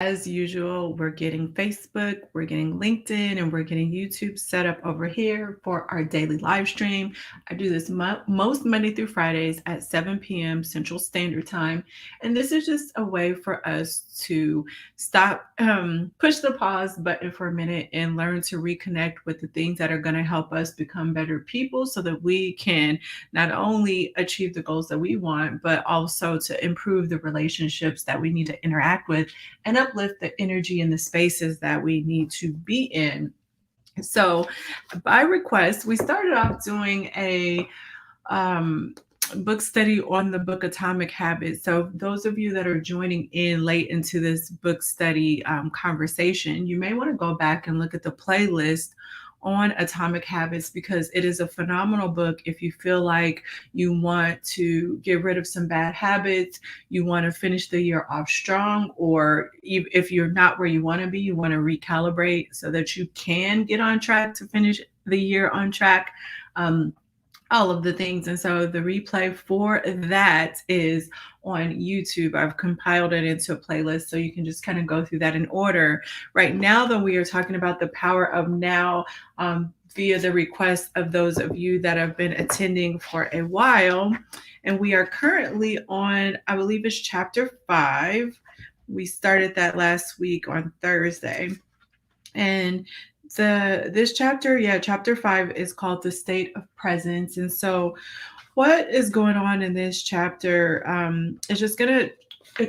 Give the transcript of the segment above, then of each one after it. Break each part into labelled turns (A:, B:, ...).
A: As usual, we're getting Facebook, we're getting LinkedIn, and we're getting YouTube set up over here for our daily live stream. I do this most Monday through Fridays at 7 p.m. Central Standard Time. And this is just a way for us to stop, push the pause button for a minute and learn to reconnect with the things that are going to help us become better people so that we can not only achieve the goals that we want, but also to improve the relationships that we need to interact with and uplift the energy in the spaces that we need to be in. So, by request, we started off doing a book study on the book Atomic Habits. So, those of you that are joining in late into this book study conversation, you may want to go back and look at the playlist on Atomic Habits because it is a phenomenal book if you feel like you want to get rid of some bad habits, you want to finish the year off strong, or if you're not where you want to be, you want to recalibrate so that you can get on track to finish the year on track. All of the things. And so the replay for that is on YouTube. I've compiled it into a playlist so you can just kind of go through that in order. Right now, though, we are talking about the power of now via the request of those of you that have been attending for a while. And we are currently on, I believe it's chapter 5. We started that last week on Thursday. And this chapter, chapter 5 is called The State of Presence. And so what is going on in this chapter is just going to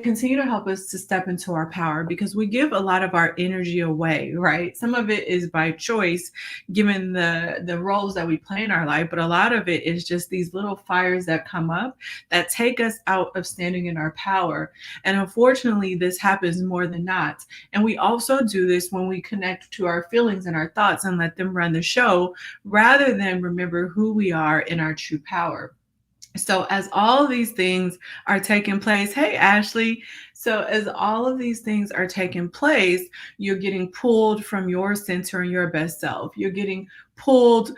A: continue to help us to step into our power because we give a lot of our energy away, right? Some of it is by choice, given the roles that we play in our life, but a lot of it is just these little fires that come up that take us out of standing in our power. And unfortunately, this happens more than not. And we also do this when we connect to our feelings and our thoughts and let them run the show rather than remember who we are in our true power. So, as all of these things are taking place, hey, Ashley. So, as all of these things are taking place, you're getting pulled from your center and your best self. You're getting pulled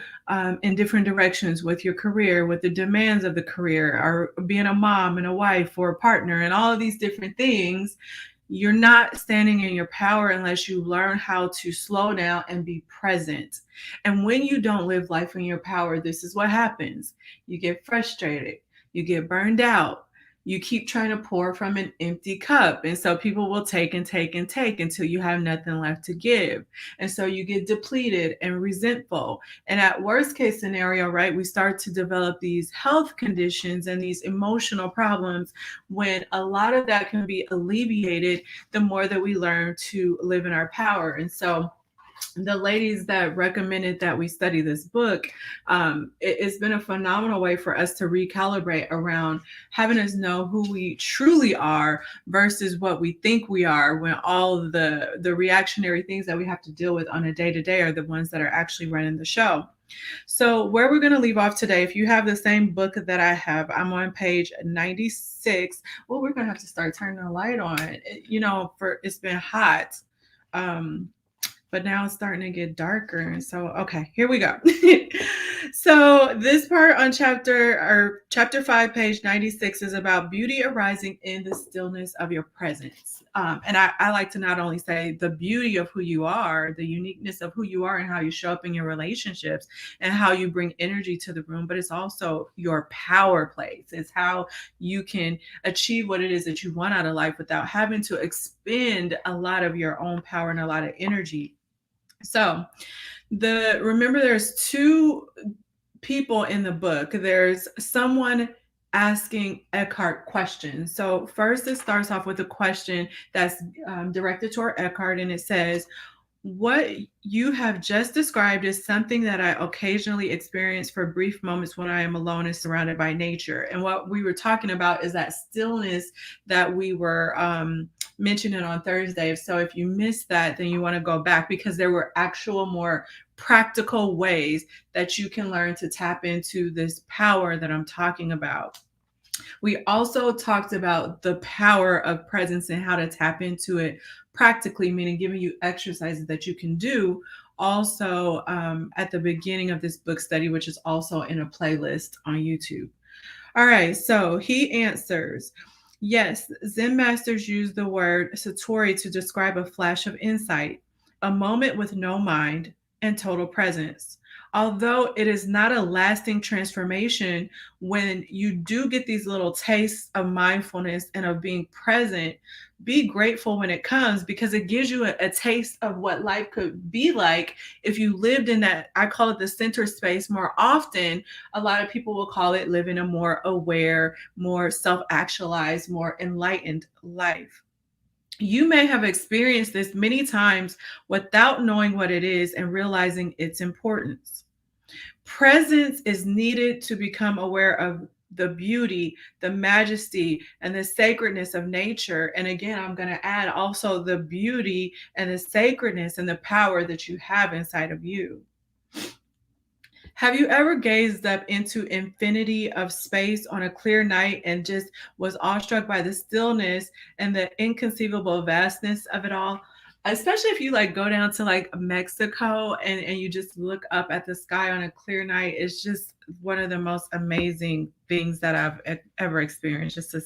A: in different directions with your career, with the demands of the career, or being a mom and a wife or a partner, and all of these different things. You're not standing in your power unless you learn how to slow down and be present. And when you don't live life in your power, this is what happens. You get frustrated, you get burned out, you keep trying to pour from an empty cup. And so people will take and take and take until you have nothing left to give. And so you get depleted and resentful. And at worst case scenario, right, we start to develop these health conditions and these emotional problems when a lot of that can be alleviated the more that we learn to live in our power. And so the ladies that recommended that we study this book, it's been a phenomenal way for us to recalibrate around having us know who we truly are versus what we think we are when all of the reactionary things that we have to deal with on a day-to-day are the ones that are actually running the show. So where we're going to leave off today, if you have the same book that I have, I'm on page 96. Well, we're going to have to start turning the light on. It's been hot. But now it's starting to get darker. And so, okay, here we go. So this part on chapter 5, page 96 is about beauty arising in the stillness of your presence. And I like to not only say the beauty of who you are, the uniqueness of who you are and how you show up in your relationships and how you bring energy to the room, but it's also your power place. It's how you can achieve what it is that you want out of life without having to expend a lot of your own power and a lot of energy. So remember there's two people in the book. There's someone asking Eckhart questions. So first it starts off with a question that's directed toward Eckhart, and it says, what you have just described is something that I occasionally experience for brief moments when I am alone and surrounded by nature. And what we were talking about is that stillness that we were mentioning on Thursday. So if you missed that, then you want to go back because there were actual more practical ways that you can learn to tap into this power that I'm talking about. We also talked about the power of presence and how to tap into it practically, meaning giving you exercises that you can do also at the beginning of this book study, which is also in a playlist on YouTube. All right, so he answers, Yes, Zen masters use the word satori to describe a flash of insight, a moment with no mind and total presence. Although it is not a lasting transformation, when you do get these little tastes of mindfulness and of being present, be grateful when it comes because it gives you a taste of what life could be like if you lived in that. I call it the center space more often. A lot of people will call it living a more aware, more self actualized, more enlightened life. You may have experienced this many times without knowing what it is and realizing its importance. Presence is needed to become aware of the beauty, the majesty, and the sacredness of nature. And again, I'm going to add also the beauty and the sacredness and the power that you have inside of you. Have you ever gazed up into infinity of space on a clear night and just was awestruck by the stillness and the inconceivable vastness of it all? Especially if you like go down to like Mexico and you just look up at the sky on a clear night, it's just one of the most amazing things that I've ever experienced. Just to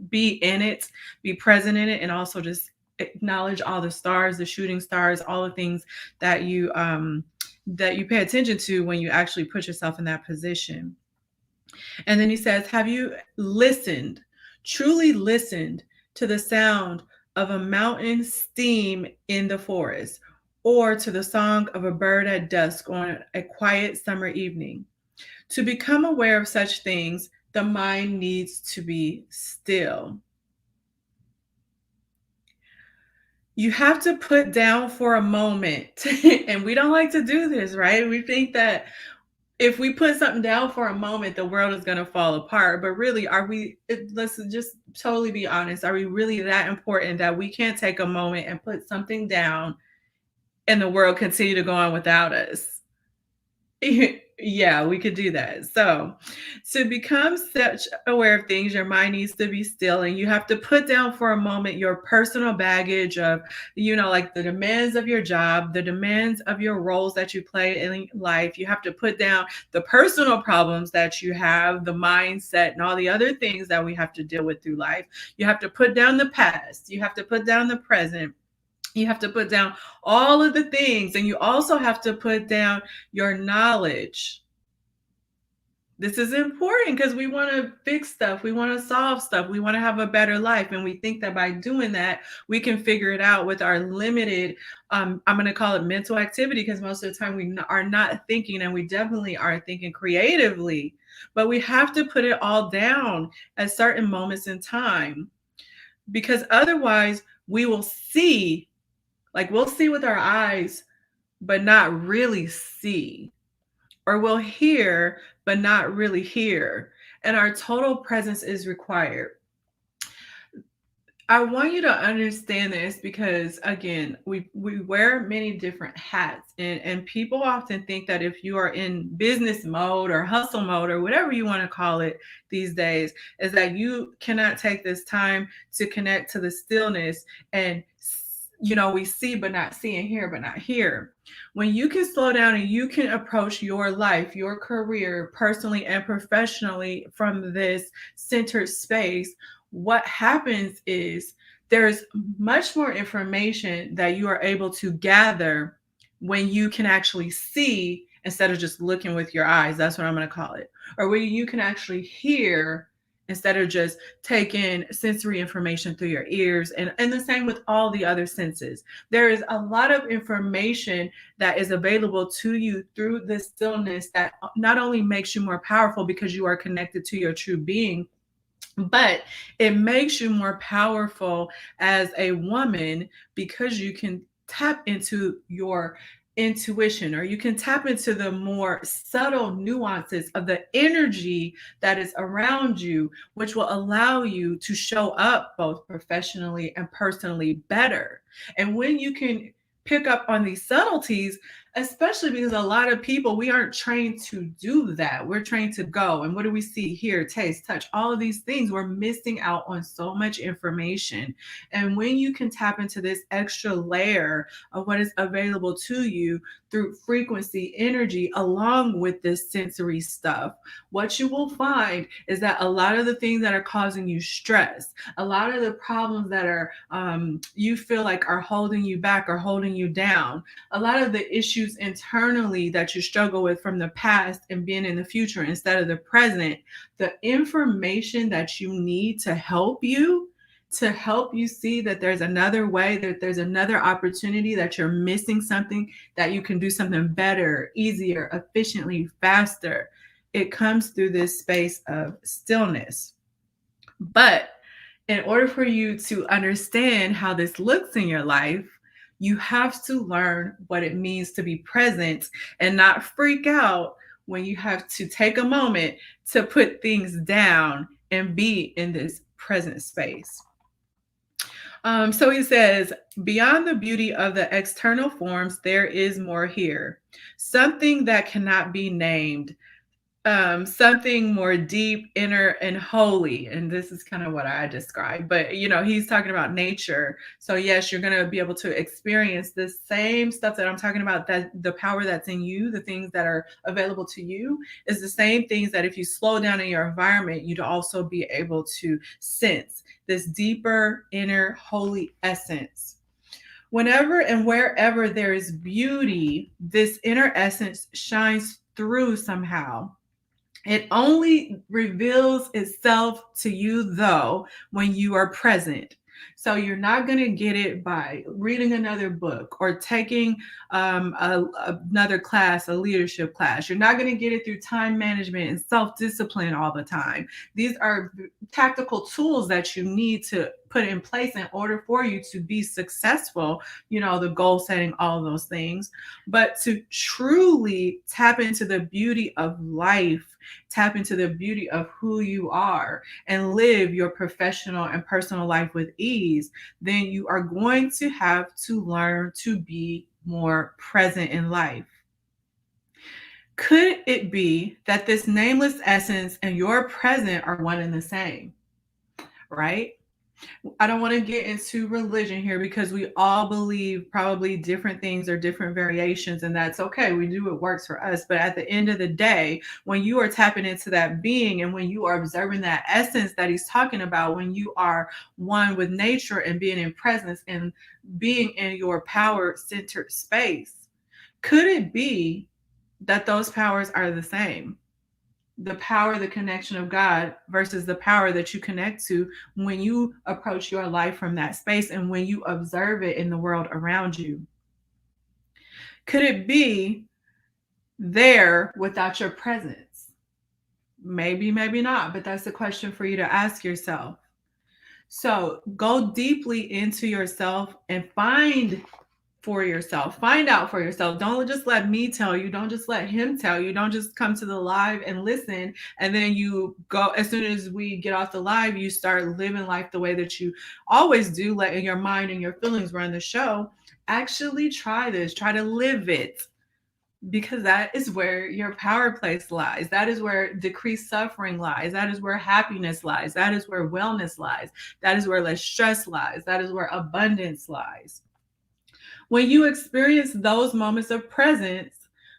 A: be in it, be present in it, and also just acknowledge all the stars, the shooting stars, all the things that you pay attention to when you actually put yourself in that position. And then he says, have you listened, truly listened to the sound of a mountain steam in the forest, or to the song of a bird at dusk on a quiet summer evening? To become aware of such things, the mind needs to be still. You have to put down for a moment. And we don't like to do this, right? We think that if we put something down for a moment, the world is going to fall apart. But really, are we, let's just totally be honest, are we really that important that we can't take a moment and put something down and the world continue to go on without us? Yeah, we could do that. So, to become such aware of things, your mind needs to be still, and you have to put down for a moment your personal baggage of, like the demands of your job, the demands of your roles that you play in life. You have to put down the personal problems that you have, the mindset, and all the other things that we have to deal with through life. You have to put down the past, you have to put down the present. You have to put down all of the things, and you also have to put down your knowledge. This is important because we want to fix stuff. We want to solve stuff. We want to have a better life. And we think that by doing that, we can figure it out with our limited, I'm going to call it mental activity, because most of the time we are not thinking, and we definitely are thinking creatively. But we have to put it all down at certain moments in time, because otherwise we will see. Like we'll see with our eyes, but not really see. Or we'll hear, but not really hear. And our total presence is required. I want you to understand this because again, we wear many different hats, and people often think that if you are in business mode or hustle mode or whatever you want to call it these days, is that you cannot take this time to connect to the stillness and we see but not see and hear but not hear. When you can slow down and you can approach your life, your career, personally and professionally from this centered space, what happens is there's much more information that you are able to gather when you can actually see instead of just looking with your eyes. That's what I'm going to call it. Or where you can actually hear instead of just taking sensory information through your ears, and the same with all the other senses. There is a lot of information that is available to you through this stillness that not only makes you more powerful because you are connected to your true being, but it makes you more powerful as a woman because you can tap into your intuition, or you can tap into the more subtle nuances of the energy that is around you, which will allow you to show up both professionally and personally better. And when you can pick up on these subtleties, Especially because a lot of people, we aren't trained to do that. We're trained to go. And what do we see? Hear, taste, touch, all of these things. We're missing out on so much information. And when you can tap into this extra layer of what is available to you through frequency, energy, along with this sensory stuff, what you will find is that a lot of the things that are causing you stress, a lot of the problems that are you feel like are holding you back or holding you down, a lot of the issues internally that you struggle with from the past and being in the future instead of the present, the information that you need to help you see that there's another way, that there's another opportunity, that you're missing something, that you can do something better, easier, efficiently, faster. It comes through this space of stillness. But in order for you to understand how this looks in your life, you have to learn what it means to be present and not freak out when you have to take a moment to put things down and be in this present space. So he says, beyond the beauty of the external forms, there is more here. Something that cannot be named, something more deep, inner, and holy. And this is kind of what I described. But, he's talking about nature. So, yes, you're going to be able to experience the same stuff that I'm talking about, that the power that's in you, the things that are available to you, is the same things that if you slow down in your environment, you'd also be able to sense this deeper, inner, holy essence. Whenever and wherever there is beauty, this inner essence shines through somehow. It only reveals itself to you, though, when you are present. So you're not going to get it by reading another book or taking another class, a leadership class. You're not going to get it through time management and self-discipline all the time. These are tactical tools that you need to put in place in order for you to be successful, the goal setting, all of those things. But to truly tap into the beauty of life, tap into the beauty of who you are, and live your professional and personal life with ease, then you are going to have to learn to be more present in life. Could it be that this nameless essence and your present are one and the same? Right? I don't want to get into religion here because we all believe probably different things or different variations, and that's okay. We do what works for us. But at the end of the day, when you are tapping into that being and when you are observing that essence that he's talking about, when you are one with nature and being in presence and being in your power centered space, could it be that those powers are the same? The power, the connection of God versus the power that you connect to when you approach your life from that space and when you observe it in the world around you. Could it be there without your presence? Maybe, maybe not, but that's a question for you to ask yourself. So go deeply into yourself and find for yourself. Find out for yourself. Don't just let me tell you. Don't just let him tell you. Don't just come to the live and listen. And then you go, as soon as we get off the live, you start living life the way that you always do, letting your mind and your feelings run the show. Actually try this. Try to live it. Because that is where your power place lies. That is where decreased suffering lies. That is where happiness lies. That is where wellness lies. That is where less stress lies. That is where abundance lies. When you experience those moments of presence,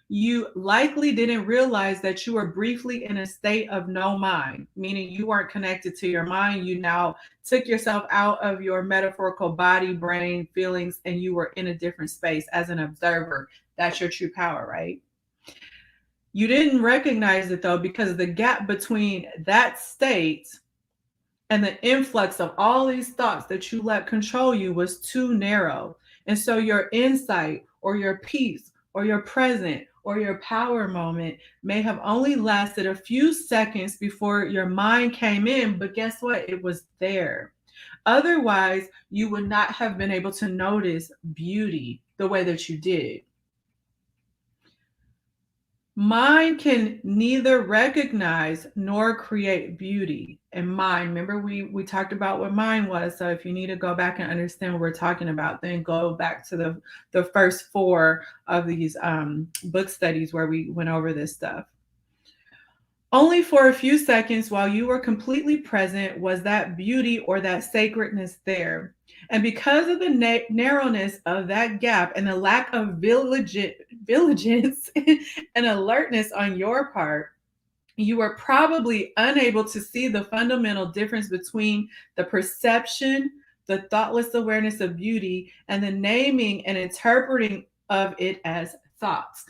A: you likely didn't realize that you were briefly in a state of no mind, meaning you weren't connected to your mind. You now took yourself out of your metaphorical body, brain, feelings, and you were in a different space as an observer. That's your true power, right? You didn't recognize it, though, because the gap between that state and the influx of all these thoughts that you let control you was too narrow. And so your insight or your peace or your present or your power moment may have only lasted a few seconds before your mind came in, but guess what? It was there. Otherwise, you would not have been able to notice beauty the way that you did. Mind can neither recognize nor create beauty. And mind, remember we talked about what mind was. So if you need to go back and understand what we're talking about, then go back to the first four of these book studies where we went over this stuff. Only for a few seconds while you were completely present was that beauty or that sacredness there. And because of the narrowness of that gap and the lack of vigilance and alertness on your part, you were probably unable to see the fundamental difference between the perception, the thoughtless awareness of beauty, and the naming and interpreting of it as thoughts.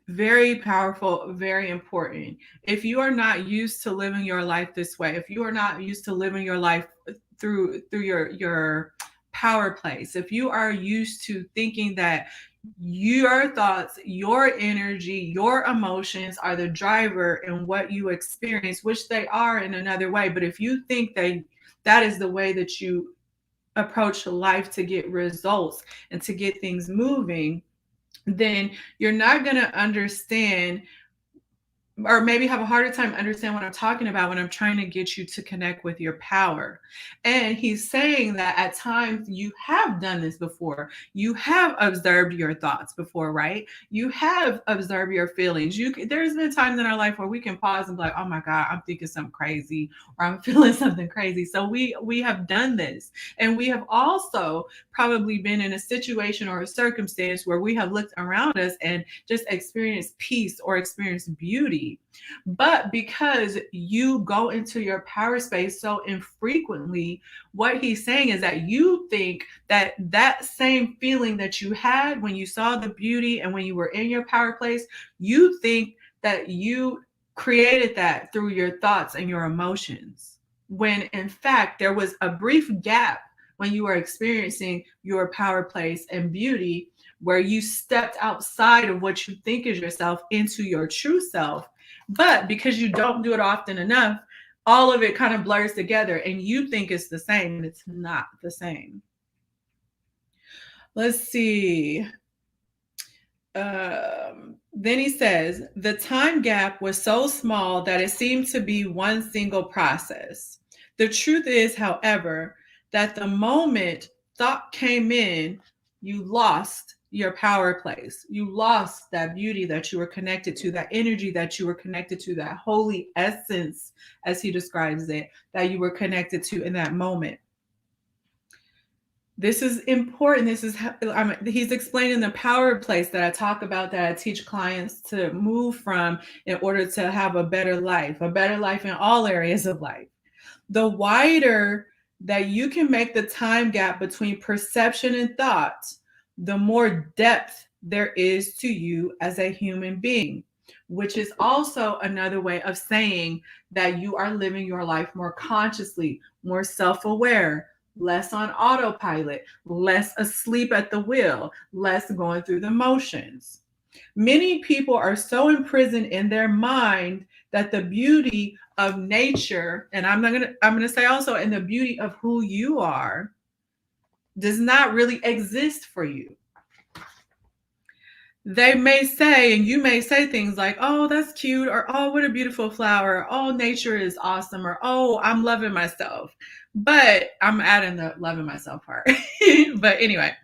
A: Very powerful, very important. If you are not used to living your life this way, if you are not used to living your life through your power place, if you are used to thinking that your thoughts, your energy, your emotions are the driver in what you experience, which they are in another way, but if you think that is the way that you approach life to get results and to get things moving, then you're not going to understand, or maybe have a harder time understand what I'm talking about when I'm trying to get you to connect with your power. And he's saying that at times you have done this before. You have observed your thoughts before, right? You have observed your feelings. There's been times in our life where we can pause and be like, oh my God, I'm thinking something crazy, or I'm feeling something crazy. So we have done this. And we have also probably been in a situation or a circumstance where we have looked around us and just experienced peace or experienced beauty. But because you go into your power space so infrequently, what he's saying is that you think that that same feeling that you had when you saw the beauty and when you were in your power place, you think that you created that through your thoughts and your emotions. When in fact, there was a brief gap when you were experiencing your power place and beauty, where you stepped outside of what you think is yourself into your true self. But because you don't do it often enough, all of it kind of blurs together and you think it's the same, and it's not the same. Let's see. Then he says, the time gap was so small that it seemed to be one single process. The truth is, however, that the moment thought came in, you lost your power place. You lost that beauty that you were connected to, that energy that you were connected to, that holy essence, as he describes it, that you were connected to in that moment. This is important. This is he's explaining the power place that I talk about, that I teach clients to move from in order to have a better life in all areas of life. The wider that you can make the time gap between perception and thought, the more depth there is to you as a human being, which is also another way of saying that you are living your life more consciously, more self-aware, less on autopilot, less asleep at the wheel, less going through the motions. Many people are so imprisoned in their mind that the beauty of nature, and I'm going to say also, and the beauty of who you are, does not really exist for you. They may say, and you may say things like, oh, that's cute, or oh, what a beautiful flower, or, oh, nature is awesome, or oh, I'm loving myself. But I'm adding the loving myself part. But anyway,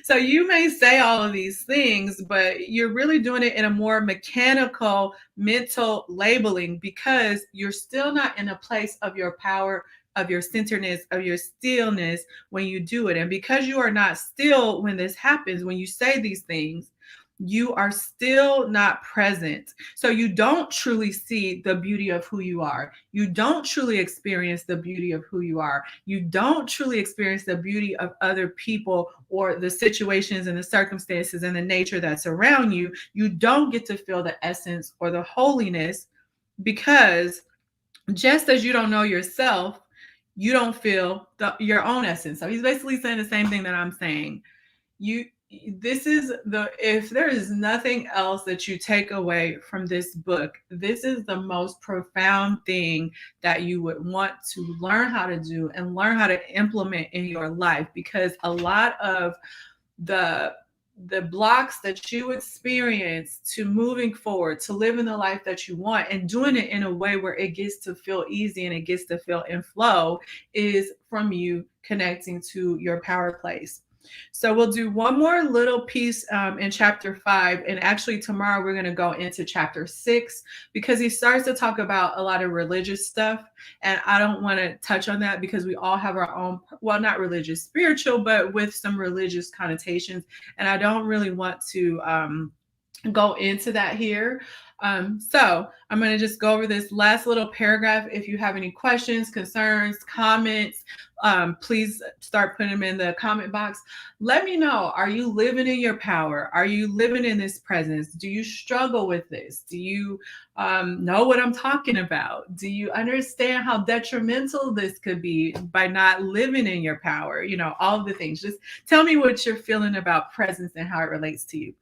A: so you may say all of these things, but you're really doing it in a more mechanical, mental labeling, because you're still not in a place of your power, of your centeredness, of your stillness when you do it. And because you are not still when this happens, when you say these things, you are still not present. So you don't truly see the beauty of who you are. You don't truly experience the beauty of who you are. You don't truly experience the beauty of other people or the situations and the circumstances and the nature that's around you. You don't get to feel the essence or the holiness, because just as you don't know yourself, you don't feel your own essence. So he's basically saying the same thing that I'm saying. If there is nothing else that you take away from this book, this is the most profound thing that you would want to learn how to do and learn how to implement in your life, because a lot of the the blocks that you experience to moving forward, to living the life that you want, and doing it in a way where it gets to feel easy and it gets to feel in flow, is from you connecting to your power place. So we'll do one more little piece in chapter 5. And actually, tomorrow we're going to go into chapter 6 because he starts to talk about a lot of religious stuff. And I don't want to touch on that because we all have our own, well, not religious, spiritual, but with some religious connotations. And I don't really want to go into that here. So I'm going to just go over this last little paragraph. If you have any questions, concerns, comments, please start putting them in the comment box. Let me know. Are you living in your power? Are you living in this presence? Do you struggle with this? Do you know what I'm talking about? Do you understand how detrimental this could be by not living in your power? You know, all of the things. Just tell me what you're feeling about presence and how it relates to you.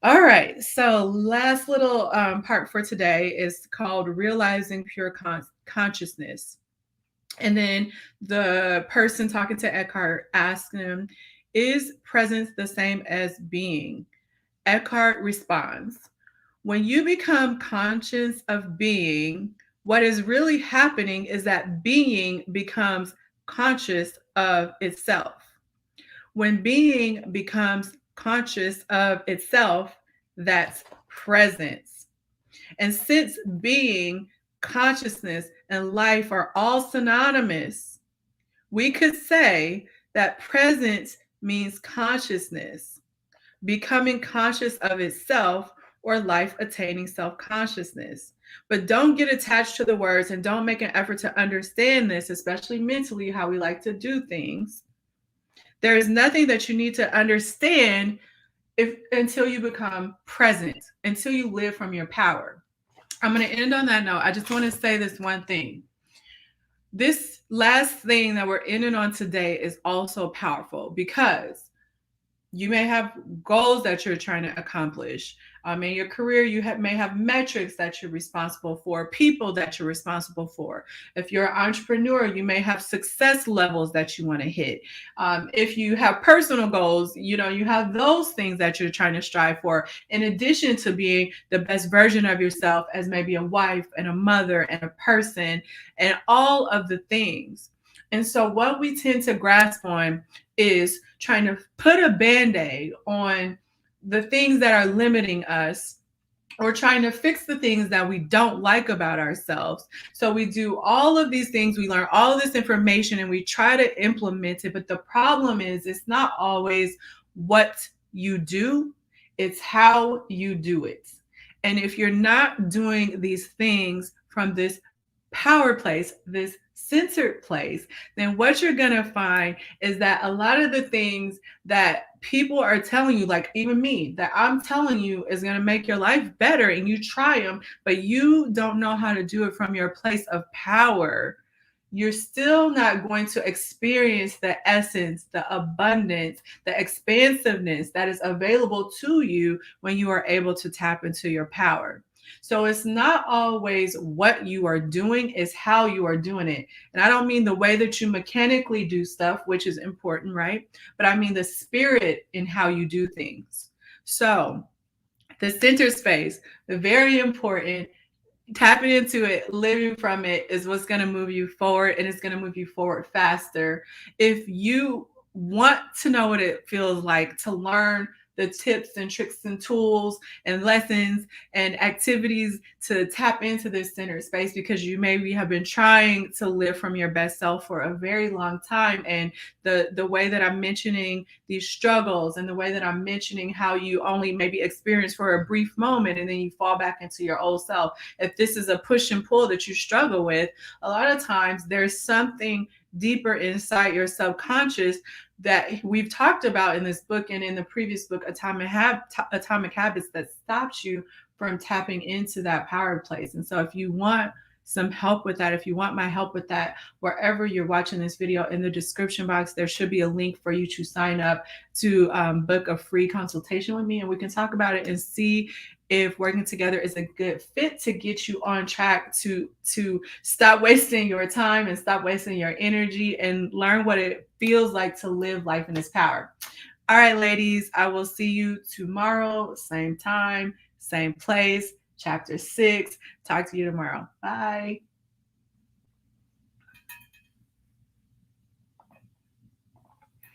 A: All right. So last little part for today is called Realizing Pure Consciousness. And then the person talking to Eckhart asked him, is presence the same as being? Eckhart responds, when you become conscious of being, what is really happening is that being becomes conscious of itself. When being becomes conscious of itself, that's presence. And since being, consciousness, and life are all synonymous, we could say that presence means consciousness, becoming conscious of itself, or life attaining self-consciousness. But don't get attached to the words and don't make an effort to understand this, especially mentally, how we like to do things. There is nothing that you need to understand until you become present, until you live from your power. I'm going to end on that note. I just want to say this one thing. This last thing that we're ending on today is also powerful because you may have goals that you're trying to accomplish. In your career, you may have metrics that you're responsible for, people that you're responsible for. If you're an entrepreneur, you may have success levels that you want to hit. If you have personal goals, you have those things that you're trying to strive for, in addition to being the best version of yourself as maybe a wife and a mother and a person and all of the things. And so what we tend to grasp on is trying to put a Band-Aid on the things that are limiting us, or trying to fix the things that we don't like about ourselves. So we do all of these things, we learn all of this information, and we try to implement it. But the problem is, it's not always what you do, it's how you do it. And if you're not doing these things from this power place, this centered place, then what you're going to find is that a lot of the things that people are telling you, like even me, that I'm telling you is going to make your life better, and you try them, but you don't know how to do it from your place of power, you're still not going to experience the essence, the abundance, the expansiveness that is available to you when you are able to tap into your power. So it's not always what you are doing, it's how you are doing it. And I don't mean the way that you mechanically do stuff, which is important, right? But I mean the spirit in how you do things. So the center space, very important. Tapping into it, living from it is what's going to move you forward, and it's going to move you forward faster. If you want to know what it feels like to learn the tips and tricks and tools and lessons and activities to tap into this center space, because you maybe have been trying to live from your best self for a very long time, and the way that I'm mentioning these struggles, and the way that I'm mentioning how you only maybe experience for a brief moment and then you fall back into your old self, if this is a push and pull that you struggle with, a lot of times there's something deeper inside your subconscious that we've talked about in this book and in the previous book, Atomic Habits, that stops you from tapping into that power place. And so if you want some help with that, if you want my help with that, wherever you're watching this video, in the description box, there should be a link for you to sign up to book a free consultation with me, and we can talk about it and see if working together is a good fit to get you on track to stop wasting your time and stop wasting your energy and learn what it feels like to live life in its power. All right, ladies, I will see you tomorrow, same time, same place, chapter 6. Talk to you tomorrow. Bye.